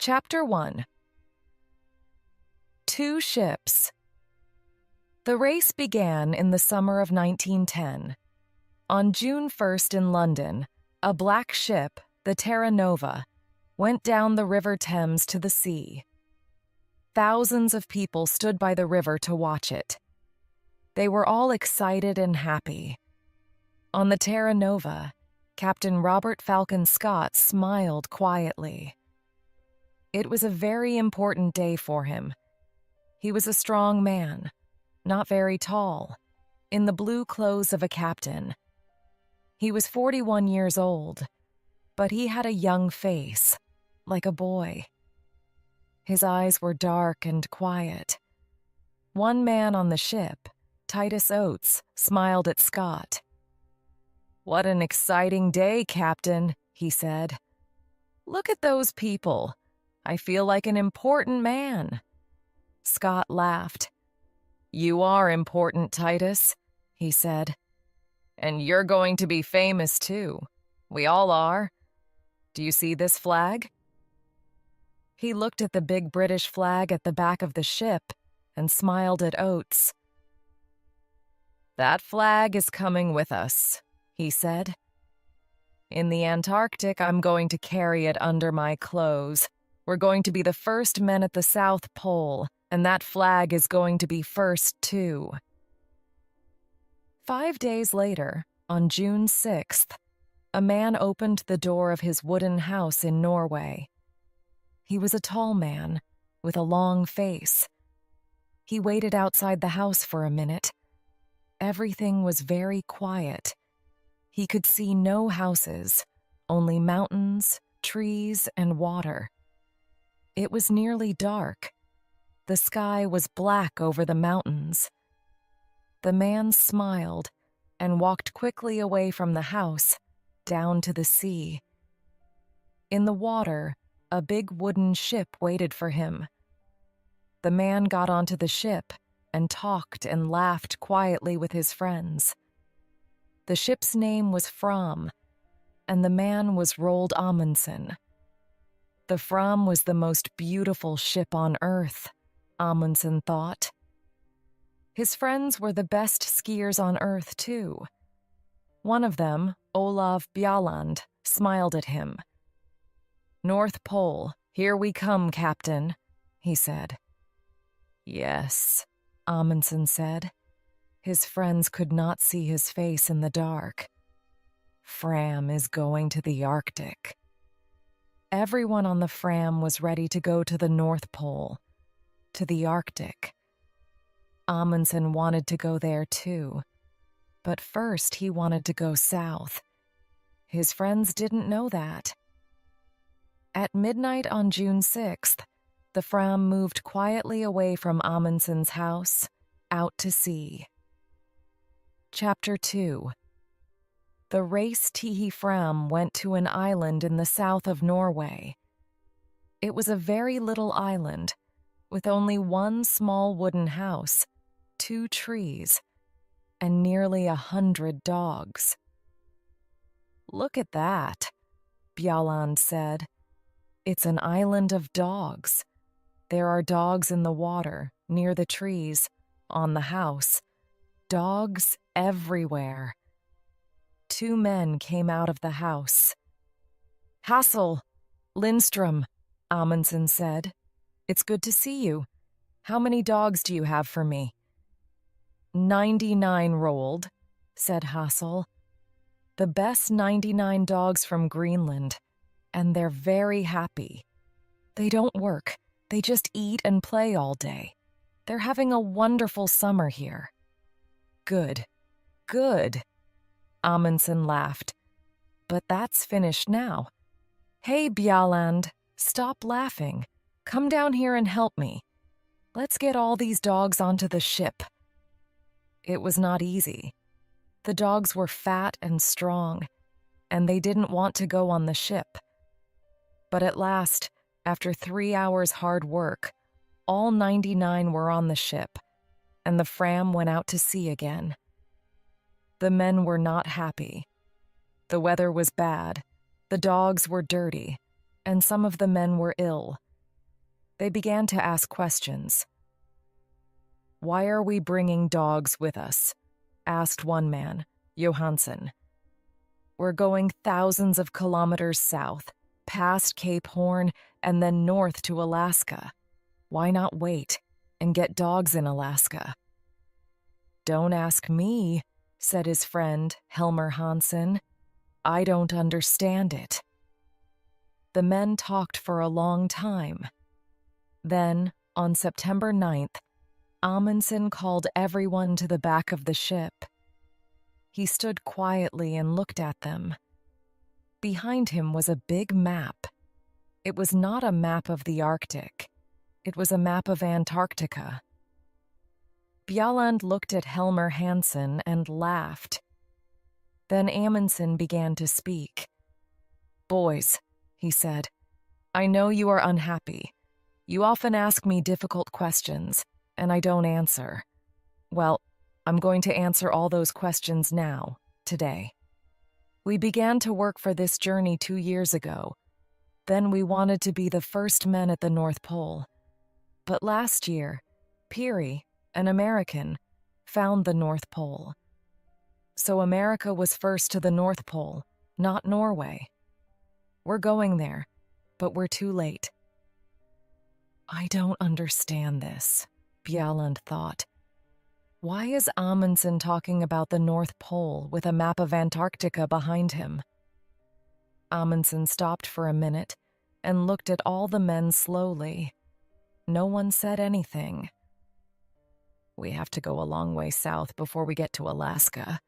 Chapter 1. Two Ships. The race began in the summer of 1910. On June 1st in London, a black ship, the Terra Nova, went down the River Thames to the sea. Thousands of people stood by the river to watch it. They were all excited and happy. On the Terra Nova, Captain Robert Falcon Scott smiled quietly. It was a very important day for him. He was a strong man, not very tall, in the blue clothes of a captain. He was 41 years old, but he had a young face, like a boy. His eyes were dark and quiet. One man on the ship, Titus Oates, smiled at Scott. "What an exciting day, Captain," he said. "Look at those people. I feel like an important man." Scott laughed. "You are important, Titus," he said. "And you're going to be famous, too. We all are. Do you see this flag?" He looked at the big British flag at the back of the ship and smiled at Oates. "That flag is coming with us," he said. "In the Antarctic, I'm going to carry it under my clothes. We're going to be the first men at the South Pole, and that flag is going to be first, too." 5 days later, on June 6th, a man opened the door of his wooden house in Norway. He was a tall man, with a long face. He waited outside the house for a minute. Everything was very quiet. He could see no houses, only mountains, trees, and water. It was nearly dark. The sky was black over the mountains. The man smiled and walked quickly away from the house, down to the sea. In the water, a big wooden ship waited for him. The man got onto the ship and talked and laughed quietly with his friends. The ship's name was Fram, and the man was Roald Amundsen. The Fram was the most beautiful ship on Earth, Amundsen thought. His friends were the best skiers on Earth, too. One of them, Olav Bjaland, smiled at him. "North Pole, here we come, Captain," he said. "Yes," Amundsen said. His friends could not see his face in the dark. "Fram is going to the Arctic." Everyone on the Fram was ready to go to the North Pole, to the Arctic. Amundsen wanted to go there too, but first he wanted to go south. His friends didn't know that. At midnight on June 6th, the Fram moved quietly away from Amundsen's house, out to sea. Chapter 2. The race Tihi Fram went to an island in the south of Norway. It was a very little island, with only one small wooden house, 2 trees, and nearly 100 dogs. "Look at that," Bjaland said. "It's an island of dogs. There are dogs in the water, near the trees, on the house. Dogs everywhere." 2 men came out of the house. "Hassel, Lindström," Amundsen said. "It's good to see you. How many dogs do you have for me?" 99, Roald," said Hassel. "The best 99 dogs from Greenland, and they're very happy. They don't work, they just eat and play all day. They're having a wonderful summer here." "Good, good," Amundsen laughed. "But that's finished now. Hey, Bjaland, stop laughing. Come down here and help me. Let's get all these dogs onto the ship." It was not easy. The dogs were fat and strong, and they didn't want to go on the ship. But at last, after 3 hours' hard work, all 99 were on the ship, and the Fram went out to sea again. The men were not happy. The weather was bad, the dogs were dirty, and some of the men were ill, They began to ask questions. "Why are we bringing dogs with us?" asked one man, Johansson. "We're going thousands of kilometers south, past Cape Horn, and then north to Alaska. Why not wait and get dogs in Alaska?" "Don't ask me," said his friend, Helmer Hansen. "I don't understand it." The men talked for a long time. Then, on September 9th, Amundsen called everyone to the back of the ship. He stood quietly and looked at them. Behind him was a big map. It was not a map of the Arctic. It was a map of Antarctica. Bjalland looked at Helmer Hansen and laughed. Then Amundsen began to speak. "Boys," he said, "I know you are unhappy. You often ask me difficult questions, and I don't answer. Well, I'm going to answer all those questions now, today. We began to work for this journey 2 years ago. Then we wanted to be the first men at the North Pole. But last year, Peary, an American, found the North Pole. So America was first to the North Pole, not Norway. We're going there, but we're too late." "I don't understand this," Bjalland thought. "Why is Amundsen talking about the North Pole with a map of Antarctica behind him?" Amundsen stopped for a minute and looked at all the men slowly. No one said anything. "We have to go a long way south before we get to Alaska,"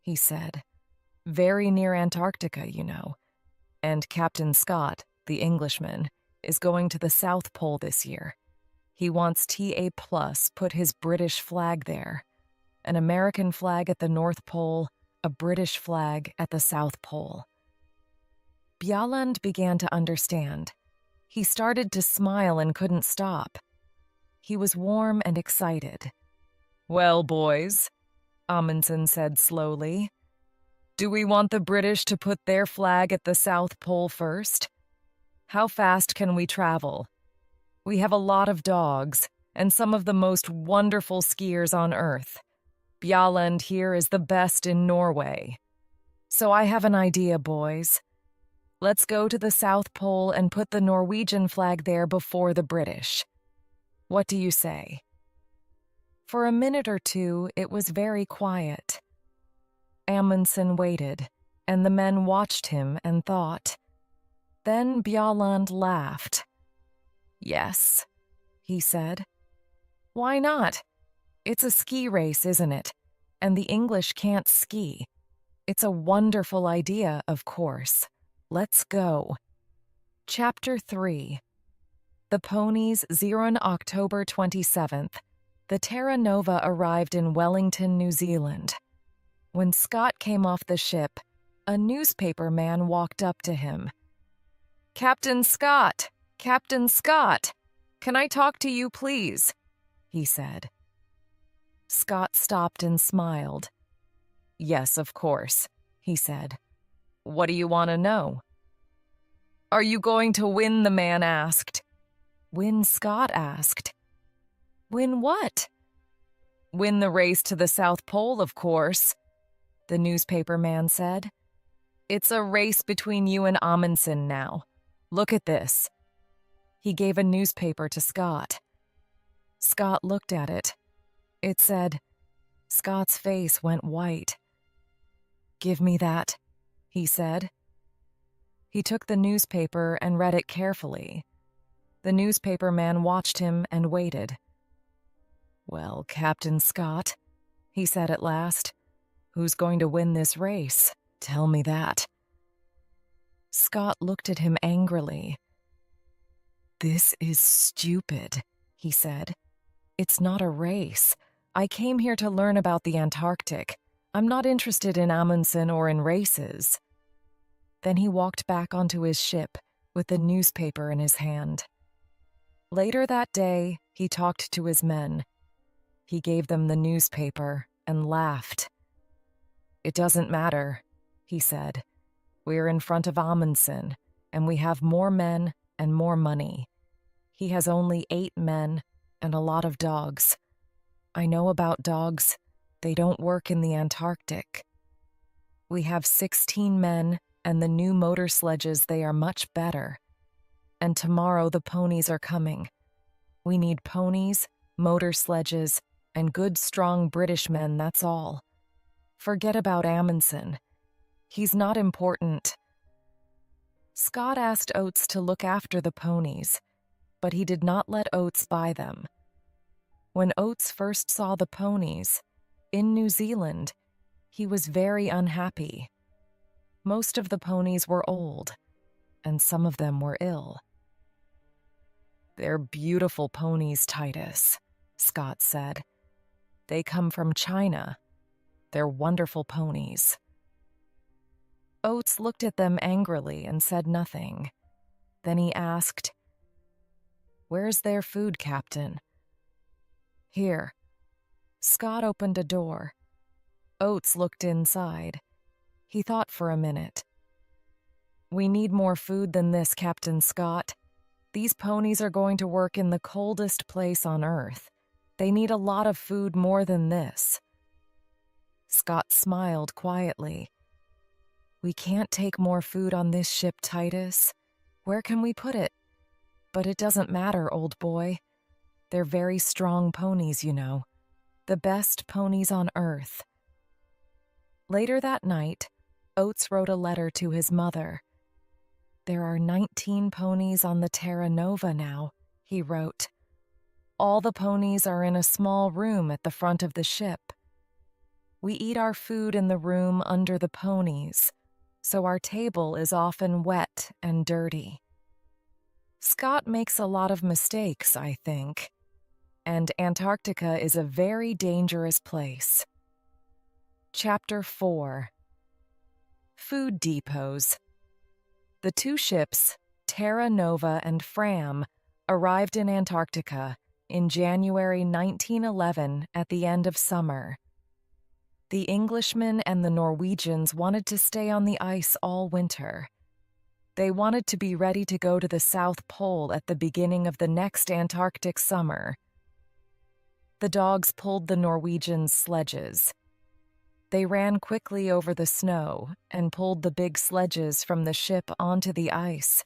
he said. "Very near Antarctica, you know. And Captain Scott, the Englishman, is going to the South Pole this year. He wants TA+ put his British flag there. An American flag at the North Pole, a British flag at the South Pole." Bjalland began to understand. He started to smile and couldn't stop. He was warm and excited. "Well, boys," Amundsen said slowly, "do we want the British to put their flag at the South Pole first? How fast can we travel? We have a lot of dogs and some of the most wonderful skiers on Earth. Bjalland here is the best in Norway. So I have an idea, boys. Let's go to the South Pole and put the Norwegian flag there before the British. What do you say?" For a minute or two, it was very quiet. Amundsen waited, and the men watched him and thought. Then Bjalland laughed. "Yes," he said. "Why not? It's a ski race, isn't it? And the English can't ski. It's a wonderful idea, of course. Let's go." Chapter 3. The ponies zeroed October 27th. The Terra Nova arrived in Wellington, New Zealand. When Scott came off the ship, a newspaper man walked up to him. "Captain Scott! Captain Scott! Can I talk to you, please?" he said. Scott stopped and smiled. "Yes, of course," he said. "What do you want to know?" "Are you going to win?" the man asked. "Win?" Scott asked. "Win what?" "Win the race to the South Pole, of course," the newspaper man said. "It's a race between you and Amundsen now. Look at this." He gave a newspaper to Scott. Scott looked at it. It said, Scott's face went white. "Give me that," he said. He took the newspaper and read it carefully. The newspaper man watched him and waited. "Well, Captain Scott," he said at last, "who's going to win this race? Tell me that." Scott looked at him angrily. "This is stupid," he said. "It's not a race. I came here to learn about the Antarctic. I'm not interested in Amundsen or in races." Then he walked back onto his ship with the newspaper in his hand. Later that day, he talked to his men. He gave them the newspaper and laughed. "It doesn't matter," he said. "We're in front of Amundsen, and we have more men and more money. He has only 8 men and a lot of dogs. I know about dogs. They don't work in the Antarctic. We have 16 men, and the new motor sledges, they are much better. And tomorrow the ponies are coming. We need ponies, motor sledges, and good strong British men, that's all. Forget about Amundsen. He's not important. Scott asked Oates to look after the ponies, but he did not let Oates buy them. When Oates first saw the ponies, in New Zealand, he was very unhappy. Most of the ponies were old, and some of them were ill. "They're beautiful ponies, Titus," Scott said. "They come from China. They're wonderful ponies." Oates looked at them angrily and said nothing. Then he asked, "Where's their food, Captain?" "Here." Scott opened a door. Oates looked inside. He thought for a minute. "We need more food than this, Captain Scott. These ponies are going to work in the coldest place on Earth. They need a lot of food more than this." Scott smiled quietly. "We can't take more food on this ship, Titus. Where can we put it? But it doesn't matter, old boy. They're very strong ponies, you know. The best ponies on Earth." Later that night, Oates wrote a letter to his mother. "There are 19 ponies on the Terra Nova now," he wrote. "All the ponies are in a small room at the front of the ship. We eat our food in the room under the ponies, so our table is often wet and dirty. Scott makes a lot of mistakes, I think, and Antarctica is a very dangerous place." Chapter 4. Food Depots. The 2 ships, Terra Nova and Fram, arrived in Antarctica in January 1911 at the end of summer. The Englishmen and the Norwegians wanted to stay on the ice all winter. They wanted to be ready to go to the South Pole at the beginning of the next Antarctic summer. The dogs pulled the Norwegians' sledges. They ran quickly over the snow and pulled the big sledges from the ship onto the ice.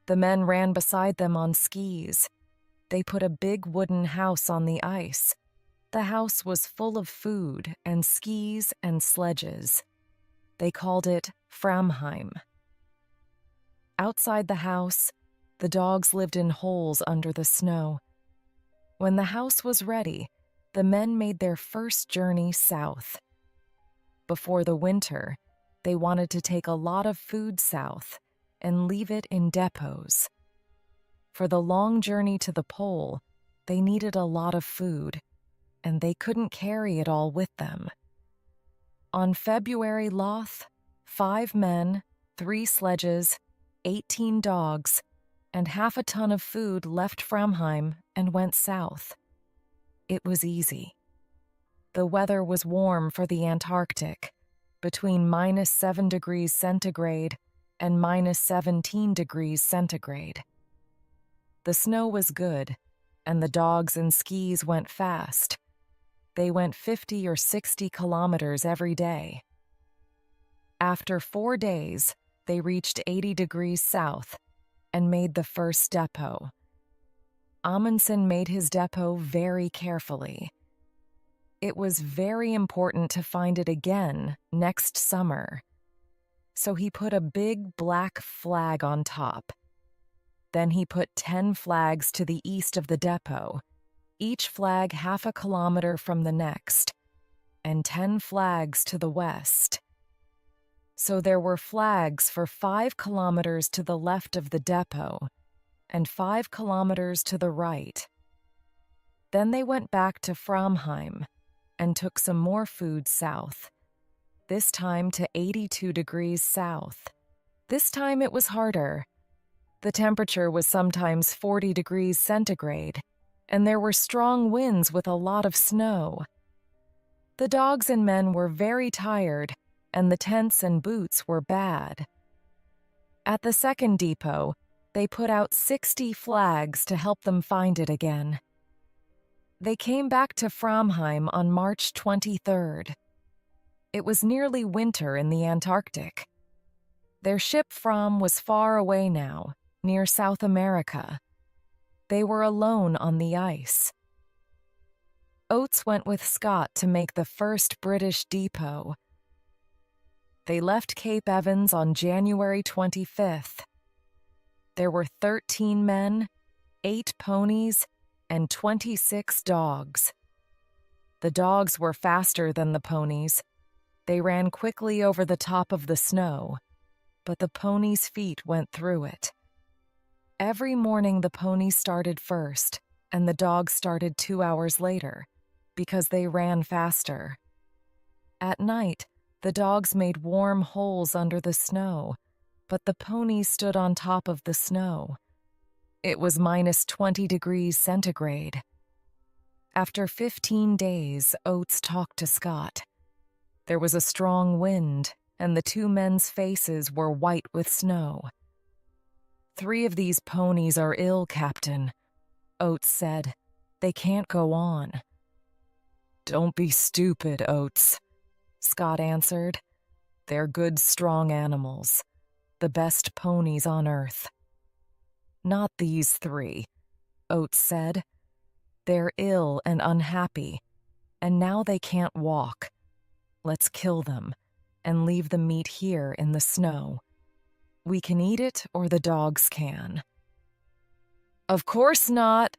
The men ran beside them on skis. They put a big wooden house on the ice. The house was full of food and skis and sledges. They called it Framheim. Outside the house, the dogs lived in holes under the snow. When the house was ready, the men made their first journey south. Before the winter, they wanted to take a lot of food south and leave it in depots. For the long journey to the pole, they needed a lot of food, and they couldn't carry it all with them. On February Loth, 5 men, 3 sledges, 18 dogs, and half a ton of food left Framheim and went south. It was easy. The weather was warm for the Antarctic, between -7 degrees centigrade and -17 degrees centigrade. The snow was good, and the dogs and skis went fast. They went 50 or 60 kilometers every day. After 4 days, they reached 80 degrees south and made the first depot. Amundsen made his depot very carefully. It was very important to find it again next summer. So he put a big black flag on top. Then he put 10 flags to the east of the depot, each flag half a kilometer from the next, and 10 flags to the west. So there were flags for 5 kilometers to the left of the depot and 5 kilometers to the right. Then they went back to Framheim and took some more food south, this time to 82 degrees south. This time it was harder. The temperature was sometimes 40 degrees centigrade, and there were strong winds with a lot of snow. The dogs and men were very tired, and the tents and boots were bad. At the second depot, They put out 60 flags to help them find it again. They came back to Framheim on March 23rd. It was nearly winter in the Antarctic. Their ship Fram was far away now, near South America. They were alone on the ice. Oates went with Scott to make the first British depot. They left Cape Evans on January 25th. There were 13 men, 8 ponies, and 26 dogs. The dogs were faster than the ponies. They ran quickly over the top of the snow, but the ponies' feet went through it. Every morning the ponies started first, and the dogs started 2 hours later, because they ran faster. At night, the dogs made warm holes under the snow, but the ponies stood on top of the snow. It was minus 20 degrees centigrade. After 15 days, Oates talked to Scott. There was a strong wind, and the 2 men's faces were white with snow. 3 of these ponies are ill, Captain, Oates said. They can't go on. Don't be stupid, Oates, Scott answered. They're good, strong animals, the best ponies on Earth. Not these 3, Oates said. They're ill and unhappy, and now they can't walk. Let's kill them and leave the meat here in the snow. We can eat it or the dogs can. Of course not,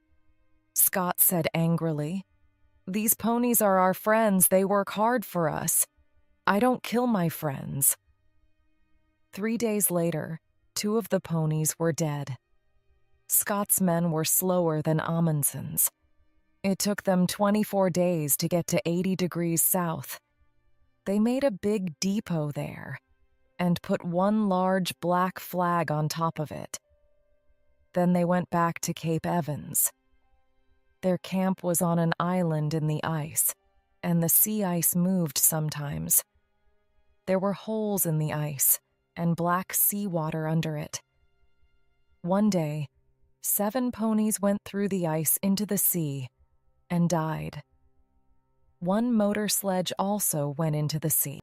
Scott said angrily. These ponies are our friends. They work hard for us. I don't kill my friends. 3 days later, 2 of the ponies were dead. Scott's men were slower than Amundsen's. It took them 24 days to get to 80 degrees south. They made a big depot there and put 1 large black flag on top of it. Then they went back to Cape Evans. Their camp was on an island in the ice, and the sea ice moved sometimes. There were holes in the ice and black seawater under it. One day, 7 ponies went through the ice into the sea and died. 1 motor sledge also went into the sea.